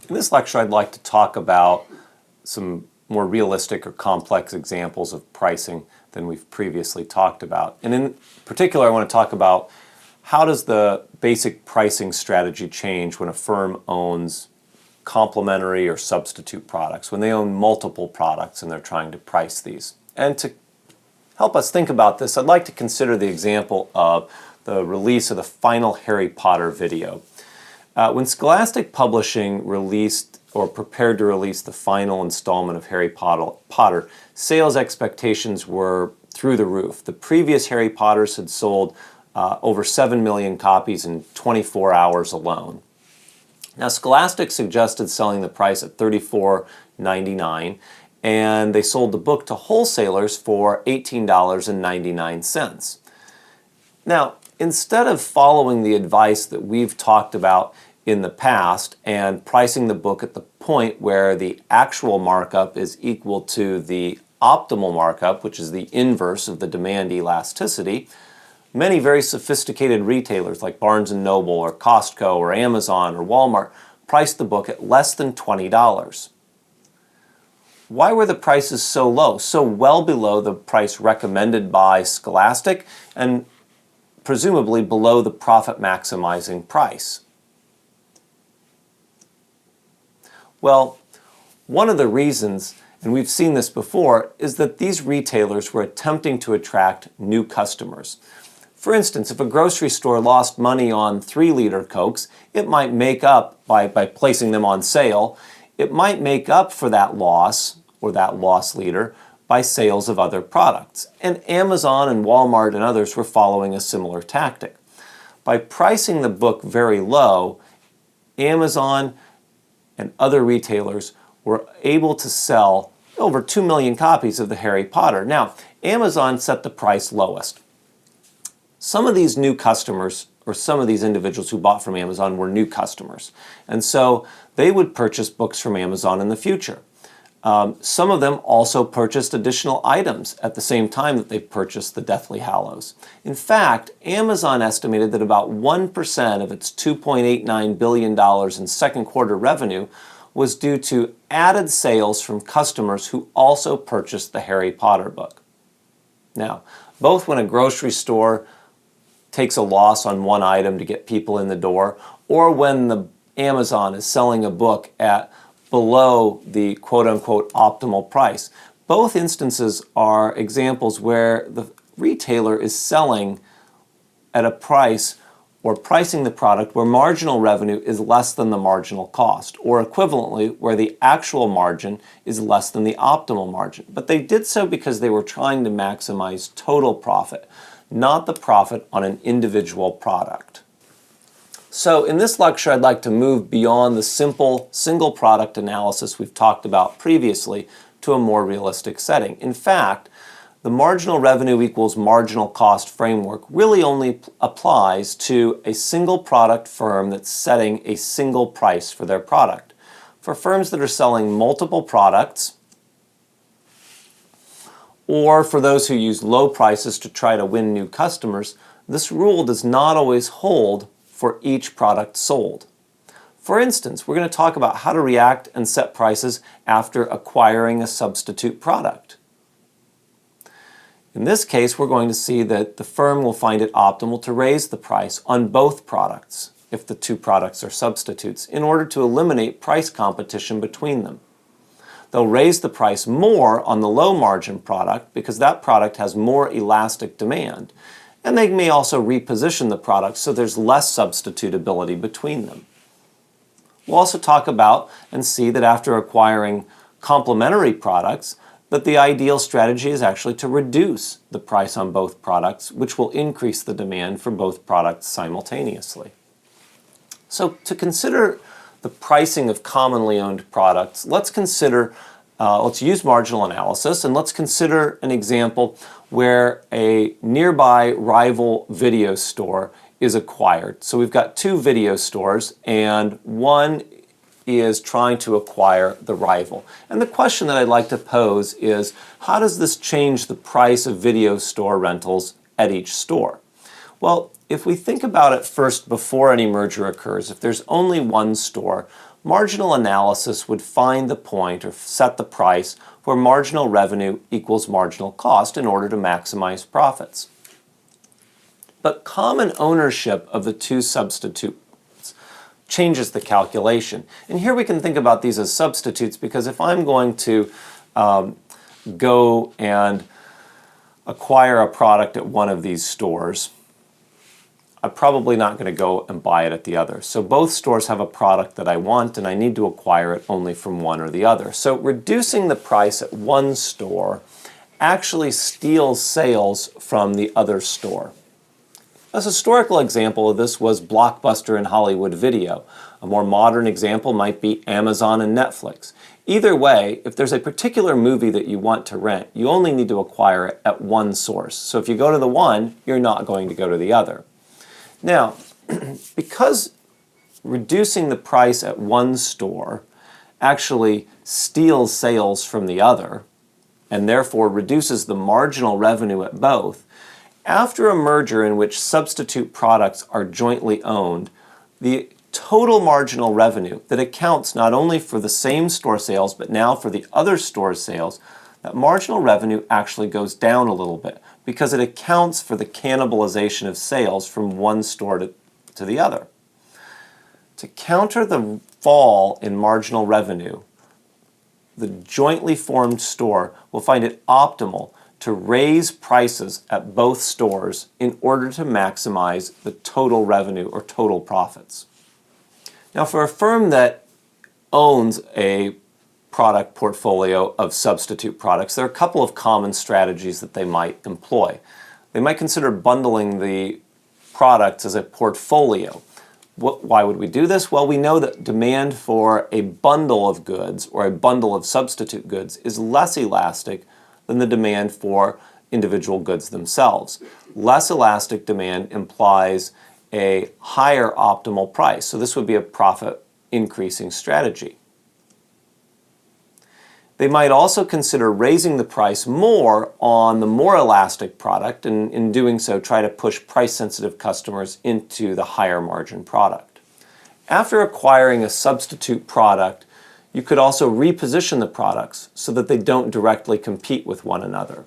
In this lecture, I'd like to talk about some more realistic or complex examples of pricing than we've previously talked about. And in particular, I want to talk about how does the basic pricing strategy change when a firm owns complementary or substitute products, when they own multiple products and they're trying to price these. And to help us think about this, I'd like to consider the example of the release of the final Harry Potter video. When Scholastic Publishing released or prepared to release the final installment of Harry Potter, sales expectations were through the roof. The previous Harry Potters had sold over 7 million copies in 24 hours alone. Now, Scholastic suggested selling the price at $34.99, and they sold the book to wholesalers for $18.99. Now, instead of following the advice that we've talked about in the past and pricing the book at the point where the actual markup is equal to the optimal markup, which is the inverse of the demand elasticity, many very sophisticated retailers like Barnes & Noble or Costco or Amazon or Walmart priced the book at less than $20. Why were the prices so low, so well below the price recommended by Scholastic and presumably below the profit-maximizing price? Well, one of the reasons, and we've seen this before, is that these retailers were attempting to attract new customers. For instance, if a grocery store lost money on 3-liter Cokes, it might make up, by placing them on sale, it might make up for that loss, or that lost liter, by sales of other products. And Amazon and Walmart and others were following a similar tactic. By pricing the book very low, Amazon and other retailers were able to sell over 2 million copies of the Harry Potter. Now, Amazon set the price lowest. Some of these new customers, or some of these individuals who bought from Amazon, were new customers. And so they would purchase books from Amazon in the future. Some of them also purchased additional items at the same time that they purchased the Deathly Hallows. In fact, Amazon estimated that about 1% of its $2.89 billion in second quarter revenue was due to added sales from customers who also purchased the Harry Potter book. Now, both when a grocery store takes a loss on one item to get people in the door, or when the Amazon is selling a book at below the quote-unquote optimal price. Both instances are examples where the retailer is selling at a price or pricing the product where marginal revenue is less than the marginal cost, or equivalently where the actual margin is less than the optimal margin. But they did so because they were trying to maximize total profit, not the profit on an individual product. So in this lecture, I'd like to move beyond the simple single product analysis we've talked about previously to a more realistic setting. In fact, the marginal revenue equals marginal cost framework really only applies to a single product firm that's setting a single price for their product. For firms that are selling multiple products, or for those who use low prices to try to win new customers, this rule does not always hold for each product sold. For instance, we're going to talk about how to react and set prices after acquiring a substitute product. In this case, we're going to see that the firm will find it optimal to raise the price on both products, if the two products are substitutes, in order to eliminate price competition between them. They'll raise the price more on the low margin product because that product has more elastic demand. And they may also reposition the product so there's less substitutability between them. We'll also talk about and see that after acquiring complementary products, that the ideal strategy is actually to reduce the price on both products, which will increase the demand for both products simultaneously. So to consider the pricing of commonly owned products, let's use marginal analysis, and let's consider an example where a nearby rival video store is acquired. So we've got two video stores, and one is trying to acquire the rival. And the question that I'd like to pose is, how does this change the price of video store rentals at each store? Well, if we think about it first before any merger occurs, if there's only one store, marginal analysis would find the point or set the price where marginal revenue equals marginal cost in order to maximize profits. But common ownership of the two substitutes changes the calculation. And here we can think about these as substitutes, because if I'm going to go and acquire a product at one of these stores, I'm probably not going to go and buy it at the other. So both stores have a product that I want, and I need to acquire it only from one or the other. So reducing the price at one store actually steals sales from the other store. A historical example of this was Blockbuster and Hollywood Video. A more modern example might be Amazon and Netflix. Either way, if there's a particular movie that you want to rent, you only need to acquire it at one source. So if you go to the one, you're not going to go to the other. Now, because reducing the price at one store actually steals sales from the other, and therefore reduces the marginal revenue at both, after a merger in which substitute products are jointly owned, the total marginal revenue that accounts not only for the same store sales, but now for the other store's sales, that marginal revenue actually goes down a little bit, because it accounts for the cannibalization of sales from one store to the other. To counter the fall in marginal revenue, the jointly formed store will find it optimal to raise prices at both stores in order to maximize the total revenue or total profits. Now, for a firm that owns a product portfolio of substitute products, there are a couple of common strategies that they might employ. They might consider bundling the products as a portfolio. Why would we do this? Well, we know that demand for a bundle of goods or a bundle of substitute goods is less elastic than the demand for individual goods themselves. Less elastic demand implies a higher optimal price. So this would be a profit increasing strategy. They might also consider raising the price more on the more elastic product, and in doing so try to push price-sensitive customers into the higher margin product. After acquiring a substitute product, you could also reposition the products so that they don't directly compete with one another.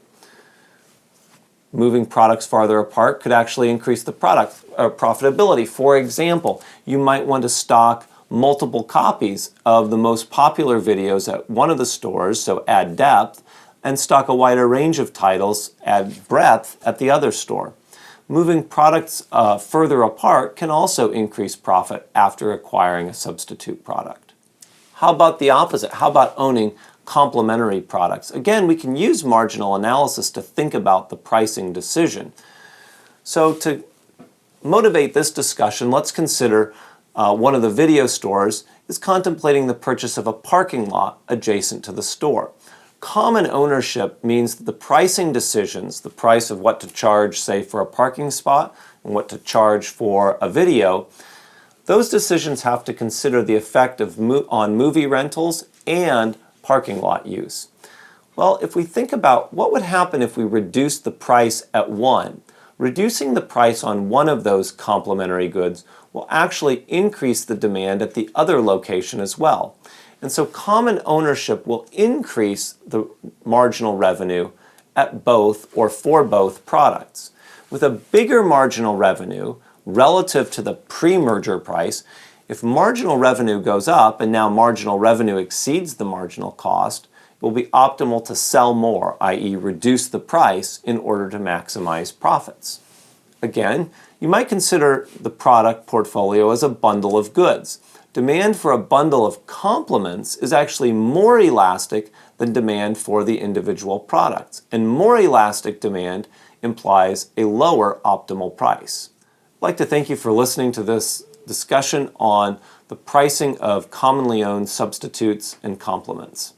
Moving products farther apart could actually increase the product profitability. For example, you might want to stock multiple copies of the most popular videos at one of the stores, so add depth, and stock a wider range of titles, add breadth, at the other store. Moving products further apart can also increase profit after acquiring a substitute product. How about the opposite? How about owning complementary products? Again, we can use marginal analysis to think about the pricing decision. So to motivate this discussion, let's consider one of the video stores is contemplating the purchase of a parking lot adjacent to the store. Common ownership means that the pricing decisions, the price of what to charge, say, for a parking spot and what to charge for a video, those decisions have to consider the effect on movie rentals and parking lot use. Well, if we think about what would happen if we reduced the price at one, reducing the price on one of those complementary goods will actually increase the demand at the other location as well. And so common ownership will increase the marginal revenue at both or for both products. With a bigger marginal revenue relative to the pre-merger price, if marginal revenue goes up and now marginal revenue exceeds the marginal cost, it will be optimal to sell more, i.e. reduce the price in order to maximize profits. Again, you might consider the product portfolio as a bundle of goods. Demand for a bundle of complements is actually more elastic than demand for the individual products, and more elastic demand implies a lower optimal price. I'd like to thank you for listening to this discussion on the pricing of commonly owned substitutes and complements.